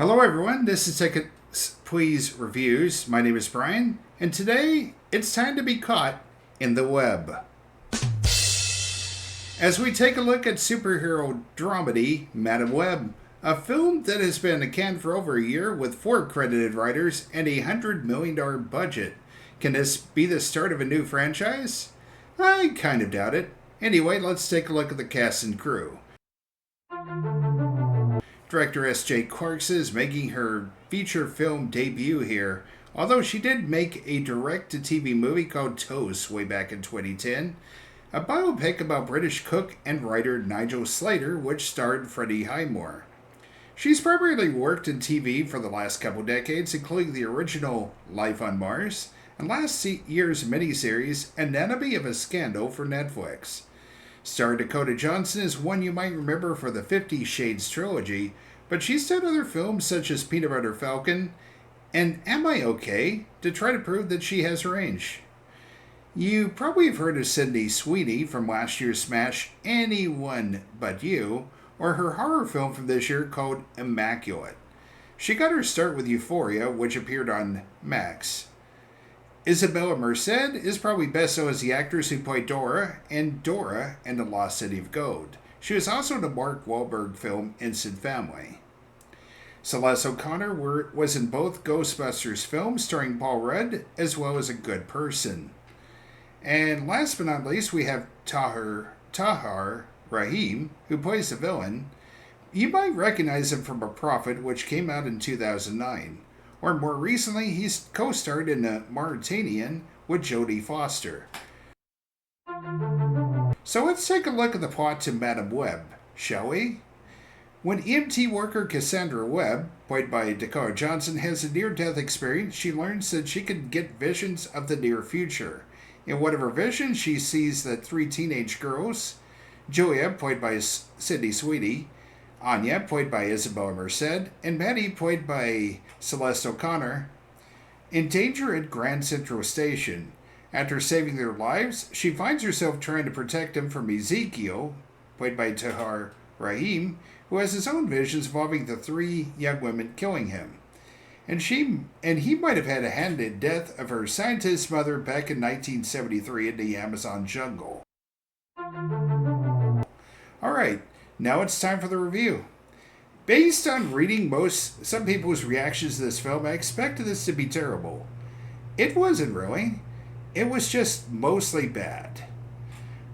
Hello, everyone. This is Take It Please Reviews. My name is Brian, and today it's time to be caught in the web. As we take a look at superhero dramedy Madam Web, a film that has been in can for over a year with 4 credited writers and a $100 million budget. Can this be the start of a new franchise? I kind of doubt it. Anyway, let's take a look at the cast and crew. Director S.J. Clarkson is making her feature film debut here, although she did make a direct-to-TV movie called Toast way back in 2010, a biopic about British cook and writer Nigel Slater, which starred Freddie Highmore. She's primarily worked in TV for the last couple decades, including the original Life on Mars and last year's miniseries Anatomy of a Scandal for Netflix. Star Dakota Johnson is one you might remember for the 50 Shades trilogy, but she's done other films such as Peanut Butter Falcon and Am I OK? To try to prove that she has range. You probably have heard of Sweeney from last year's smash Anyone But You, or her horror film from this year called Immaculate. She got her start with Euphoria, which appeared on Max. Isabella Merced is probably best known as the actress who played Dora and the Lost City of Gold. She was also in the Mark Wahlberg film Instant Family. Celeste O'Connor was in both Ghostbusters films starring Paul Rudd, as well as A Good Person. And last but not least, we have Tahar Rahim, who plays the villain. You might recognize him from A Prophet, which came out in 2009. Or more recently, he's co-starred in The Mauritanian with Jodie Foster. So let's take a look at the plot to Madam Web, shall we? When EMT worker Cassandra Webb, played by Dakota Johnson, has a near-death experience, she learns that she can get visions of the near future. In one of her visions, she sees that 3 teenage girls, Julia, played by Sydney Sweeney, Anya, played by Isabella Merced, and Maddie, played by Celeste O'Connor, in danger at Grand Central Station. After saving their lives, she finds herself trying to protect them from Ezekiel, played by Tahar Rahim, who has his own visions involving the 3 young women killing him. And he might have had a hand in the death of her scientist mother back in 1973 in the Amazon jungle. Alright, now it's time for the review. Based on reading some people's reactions to this film, I expected this to be terrible. It wasn't really. It was just mostly bad.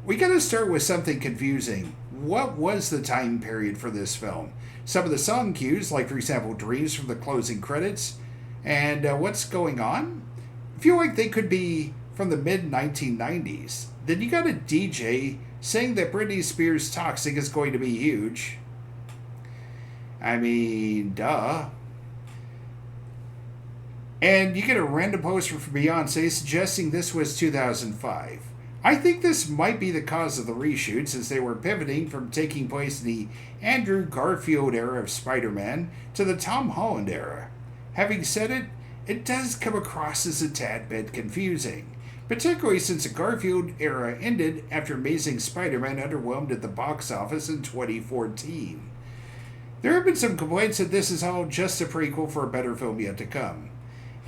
We gotta start with something confusing. What was the time period for this film? Some of the song cues, like for example Dreams from the closing credits, and What's Going On, feel like they could be from the mid-1990s. Then you got a DJ saying that Britney Spears' Toxic is going to be huge. I mean, duh. And you get a random poster from Beyonce suggesting this was 2005. I think this might be the cause of the reshoot, since they were pivoting from taking place in the Andrew Garfield era of Spider-Man to the Tom Holland era. Having said it, it does come across as a tad bit confusing, particularly since the Garfield era ended after Amazing Spider-Man underwhelmed at the box office in 2014. There have been some complaints that this is all just a prequel for a better film yet to come.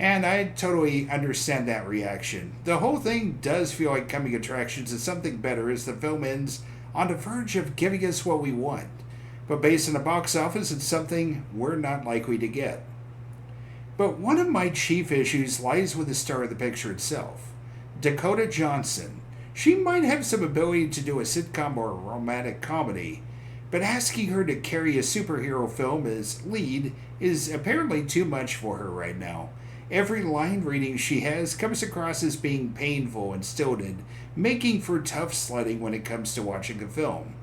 And I totally understand that reaction. The whole thing does feel like coming attractions to something better as the film ends on the verge of giving us what we want. But based on the box office, it's something we're not likely to get. But one of my chief issues lies with the star of the picture itself, Dakota Johnson. She might have some ability to do a sitcom or a romantic comedy, but asking her to carry a superhero film as lead is apparently too much for her right now. Every line reading she has comes across as being painful and stilted, making for tough sledding when it comes to watching the film.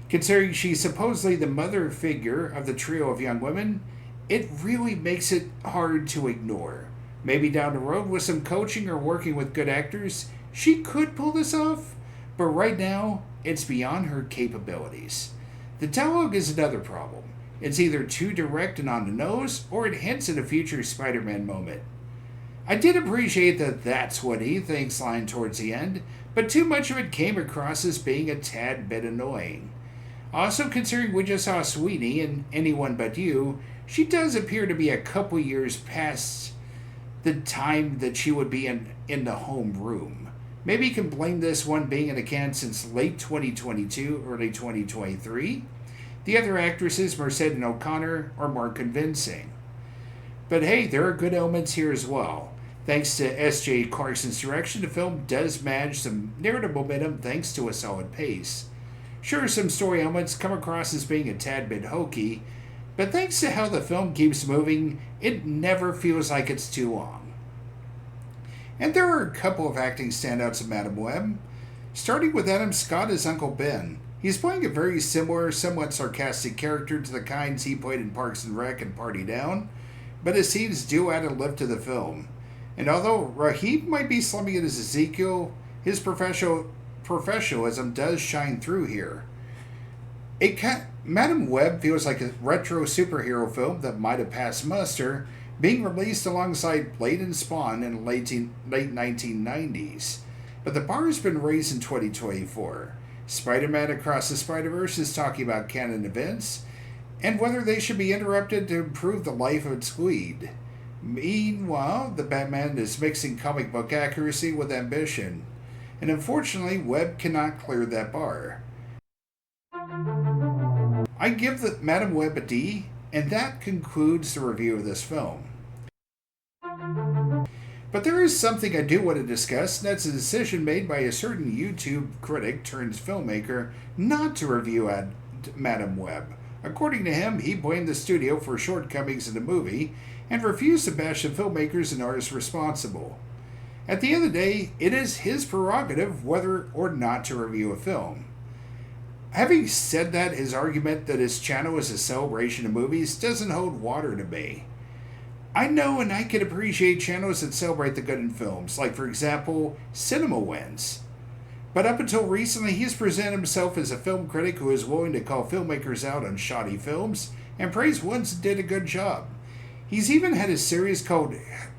Considering she's supposedly the mother figure of the trio of young women, it really makes it hard to ignore. Maybe down the road with some coaching or working with good actors, she could pull this off, but right now, it's beyond her capabilities. The dialogue is another problem. It's either too direct and on the nose, or it hints at a future Spider-Man moment. I did appreciate that "that's what he thinks" line towards the end, but too much of it came across as being a tad bit annoying. Also, considering we just saw Sweeney and Anyone But You, she does appear to be a couple years past the time that she would be in the home room. Maybe you can blame this one being in the can since late 2022, early 2023. The other actresses, Merced and O'Connor, are more convincing. But hey, there are good elements here as well. Thanks to S.J. Clarkson's direction, the film does manage some narrative momentum thanks to a solid pace. Sure, some story elements come across as being a tad bit hokey, but thanks to how the film keeps moving, it never feels like it's too long. And there are a couple of acting standouts of Madame Web, starting with Adam Scott as Uncle Ben. He's playing a very similar, somewhat sarcastic character to the kinds he played in Parks and Rec and Party Down, but his scenes do add a lift to the film. And although Rahib might be slumming it as Ezekiel, his professionalism does shine through here. Madame Web feels like a retro superhero film that might have passed muster, being released alongside Blade and Spawn in the late 1990s. But the bar has been raised in 2024. Spider-Man Across the Spider-Verse is talking about canon events, and whether they should be interrupted to improve the life of its lead. Meanwhile, the Batman is mixing comic book accuracy with ambition, and unfortunately, Webb cannot clear that bar. I give the Madame Web a D, and that concludes the review of this film. But there is something I do want to discuss, and that's a decision made by a certain YouTube critic turned filmmaker not to review Madame Web. According to him, he blamed the studio for shortcomings in the movie and refused to bash the filmmakers and artists responsible. At the end of the day, it is his prerogative whether or not to review a film. Having said that, his argument that his channel is a celebration of movies doesn't hold water to me. I know and I can appreciate channels that celebrate the good in films, like for example, Cinema Wins. But up until recently, he's presented himself as a film critic who is willing to call filmmakers out on shoddy films and praise ones that did a good job. He's even had a series called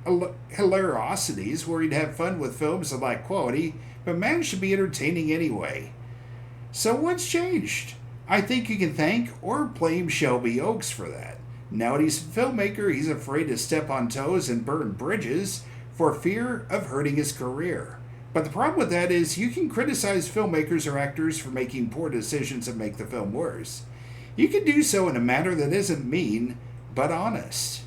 Hilariosities where he'd have fun with films that lack quality, but managed to be entertaining anyway. So what's changed? I think you can thank or blame Shelby Oaks for that. Now that he's a filmmaker, he's afraid to step on toes and burn bridges for fear of hurting his career. But the problem with that is you can criticize filmmakers or actors for making poor decisions that make the film worse. You can do so in a manner that isn't mean, but honest.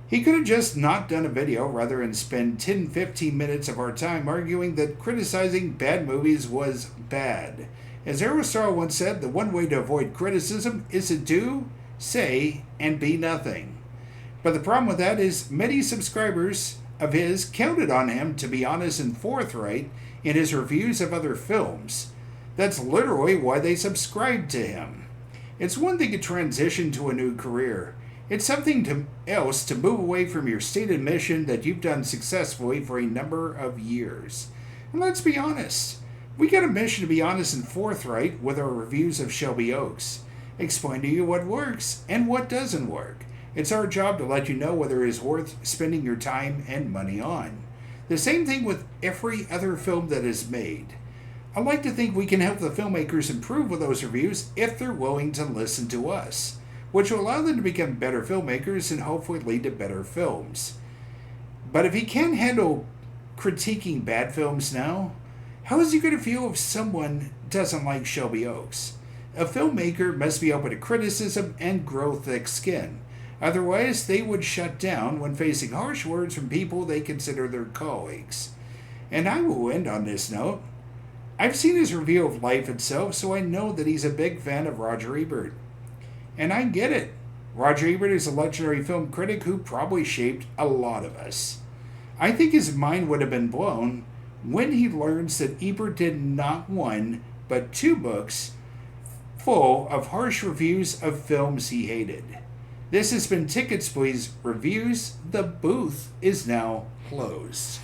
He could have just not done a video rather than spend 10-15 minutes of our time arguing that criticizing bad movies was bad. As Aristotle once said, the one way to avoid criticism is to do, say, and be nothing. But the problem with that is many subscribers of his counted on him to be honest and forthright in his reviews of other films. That's literally why they subscribed to him. It's one thing to transition to a new career. It's something else to move away from your stated mission that you've done successfully for a number of years. And let's be honest, we got a mission to be honest and forthright with our reviews of Shelby Oaks. Explain to you what works and what doesn't work. It's our job to let you know whether it is worth spending your time and money on. The same thing with every other film that is made. I like to think we can help the filmmakers improve with those reviews if they're willing to listen to us, which will allow them to become better filmmakers and hopefully lead to better films. But if he can't handle critiquing bad films now, how is he going to feel if someone doesn't like Shelby Oaks? A filmmaker must be open to criticism and grow thick skin. Otherwise, they would shut down when facing harsh words from people they consider their colleagues. And I will end on this note. I've seen his review of Life itself, so I know that he's a big fan of Roger Ebert. And I get it. Roger Ebert is a legendary film critic who probably shaped a lot of us. I think his mind would have been blown when he learns that Ebert did not one, but 2 books full of harsh reviews of films he hated. This has been Tickets Please Reviews. The booth is now closed.